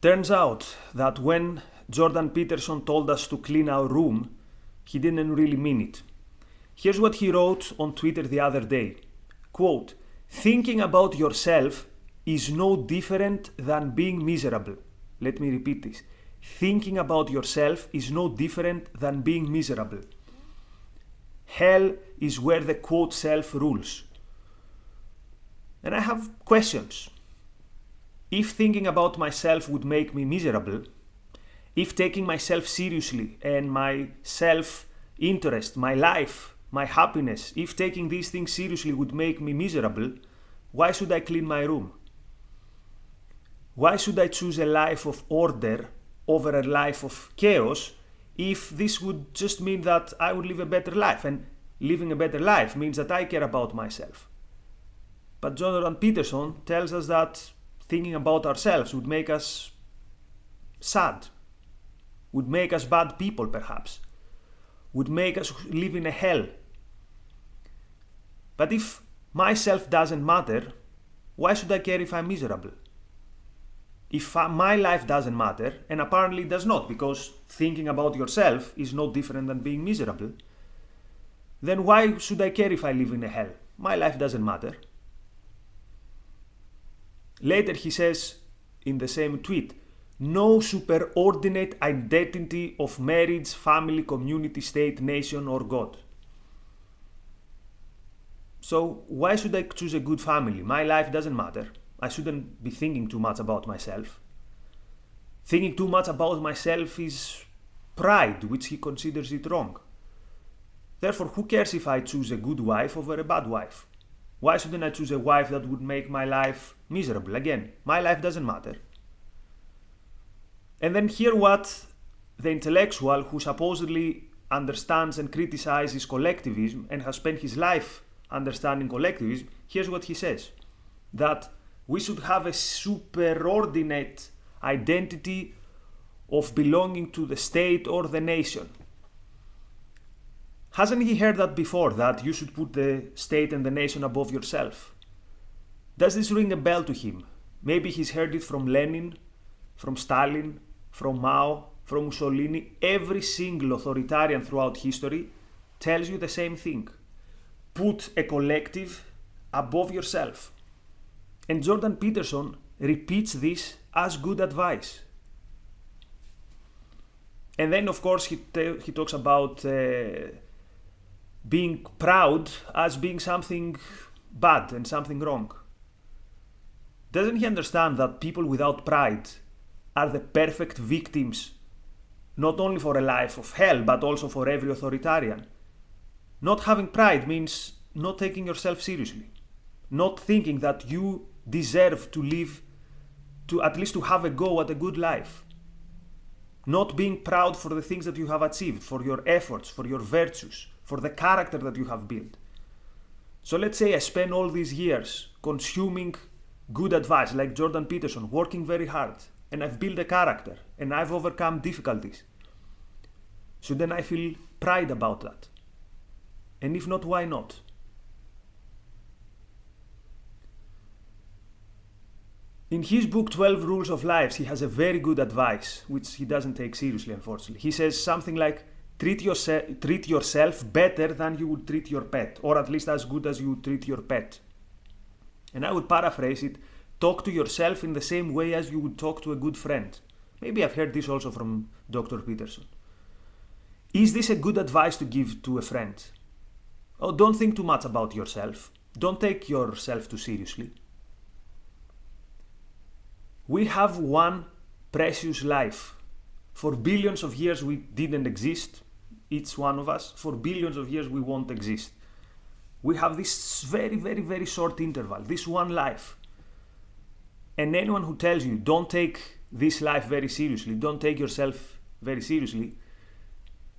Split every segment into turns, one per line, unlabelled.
Turns out that when Jordan Peterson told us to clean our room, he didn't really mean it. Here's what he wrote on Twitter the other day. Quote, "Thinking about yourself is no different than being miserable." Let me repeat this. Thinking about yourself is no different than being miserable. Hell is where the quote self rules. And I have questions. If thinking about myself would make me miserable, if taking myself seriously and my self-interest, my life, my happiness, if taking these things seriously would make me miserable, why should I clean my room? Why should I choose a life of order over a life of chaos if this would just mean that I would live a better life? And living a better life means that I care about myself. But Jordan Peterson tells us that thinking about ourselves would make us sad, would make us bad people perhaps, would make us live in a hell. But if myself doesn't matter, why should I care if I'm miserable? If my life doesn't matter, and apparently it does not, because thinking about yourself is no different than being miserable, then why should I care if I live in a hell? My life doesn't matter. Later he says in the same tweet, "No superordinate identity of marriage, family, community, state, nation, or God." So why should I choose a good family? My life doesn't matter. I shouldn't be thinking too much about myself. Thinking too much about myself is pride, which he considers it wrong. Therefore, who cares if I choose a good wife over a bad wife? Why shouldn't I choose a wife that would make my life miserable? Again, my life doesn't matter. And then hear what the intellectual who supposedly understands and criticizes collectivism and has spent his life understanding collectivism, here's what he says. That we should have a superordinate identity of belonging to the state or the nation. Hasn't he heard that before, that you should put the state and the nation above yourself? Does this ring a bell to him? Maybe he's heard it from Lenin, from Stalin, from Mao, from Mussolini. Every single authoritarian throughout history tells you the same thing. Put a collective above yourself. And Jordan Peterson repeats this as good advice. And then, of course, he talks about being proud as being something bad and something wrong. Doesn't he understand that people without pride are the perfect victims, not only for a life of hell, but also for every authoritarian? Not having pride means not taking yourself seriously, not thinking that you deserve to live, to at least to have a go at a good life. Not being proud for the things that you have achieved, for your efforts, for your virtues, for the character that you have built. So let's say I spend all these years consuming good advice like Jordan Peterson, working very hard, and I've built a character, and I've overcome difficulties. Shouldn't I feel pride about that? And if not, why not? In his book 12 Rules of Life, he has a very good advice, which he doesn't take seriously, unfortunately. He says something like, treat yourself better than you would treat your pet, or at least as good as you would treat your pet. And I would paraphrase it, talk to yourself in the same way as you would talk to a good friend. Maybe I've heard this also from Dr. Peterson. Is this a good advice to give to a friend? Oh, don't think too much about yourself. Don't take yourself too seriously. We have one precious life. For billions of years we didn't exist, each one of us. For billions of years we won't exist. We have this very, very, very short interval, this one life. And anyone who tells you don't take this life very seriously, don't take yourself very seriously,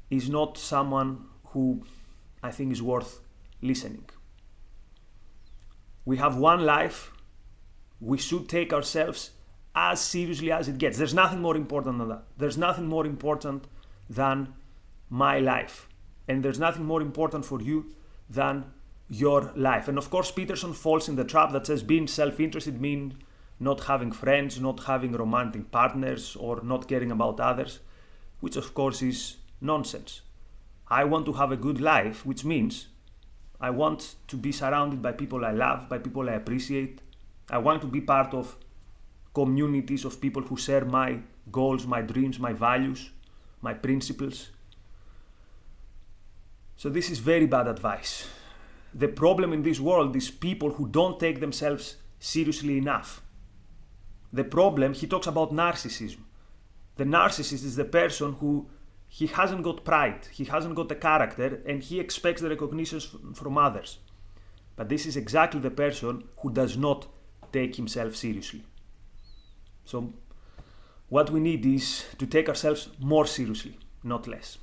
is not someone who I think is worth listening. We have one life. We should take ourselves as seriously as it gets. There's nothing more important than that. There's nothing more important than my life. And there's nothing more important for you than your life. And of course, Peterson falls in the trap that says being self-interested means not having friends, not having romantic partners, or not caring about others, which of course is nonsense. I want to have a good life, which means I want to be surrounded by people I love, by people I appreciate. I want to be part of communities of people who share my goals, my dreams, my values, my principles. So this is very bad advice. The problem in this world is people who don't take themselves seriously enough. The problem, he talks about narcissism. The narcissist is the person who he hasn't got pride, he hasn't got a character, and he expects the recognition from others. But this is exactly the person who does not take himself seriously. So what we need is to take ourselves more seriously, not less.